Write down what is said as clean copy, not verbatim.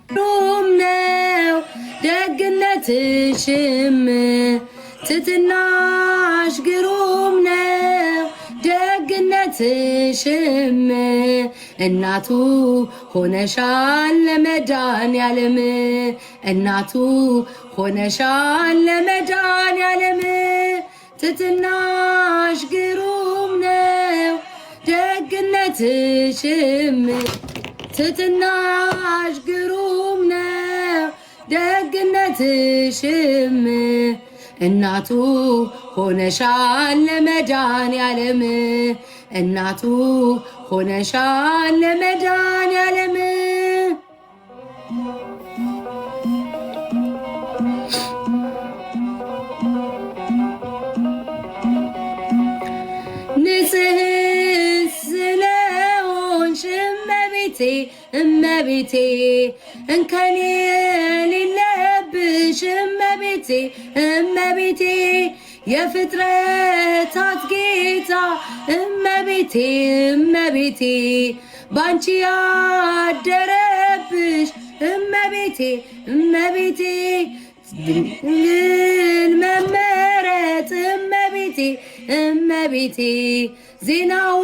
ነው ደግነትሽም ትትናሽ ግሩም ነው ደግነትሽም እናቱ ሆነሻል ለመድኃኔዓለም እናቱ ሆነሻል ለመድኃኔዓለም ትትናሽ ግሩም ነው ደግነትሽም ትትናሽ ግሩም ነው ደግነትሽም እናቱ ሆነሻል ለመድኃኔዓለም እናቱ ሆነሻል ለመድኃኔዓለም ንጽሕት ስለሆንሽ እመቤቴ እንከን የሌለብሽ እመቤቴ የፍጥረታት ጌታ እመቤቴ ባንቺ ያደረብሽ እመቤቴ ድንግል መመረጥ እመቤቴ ዜናው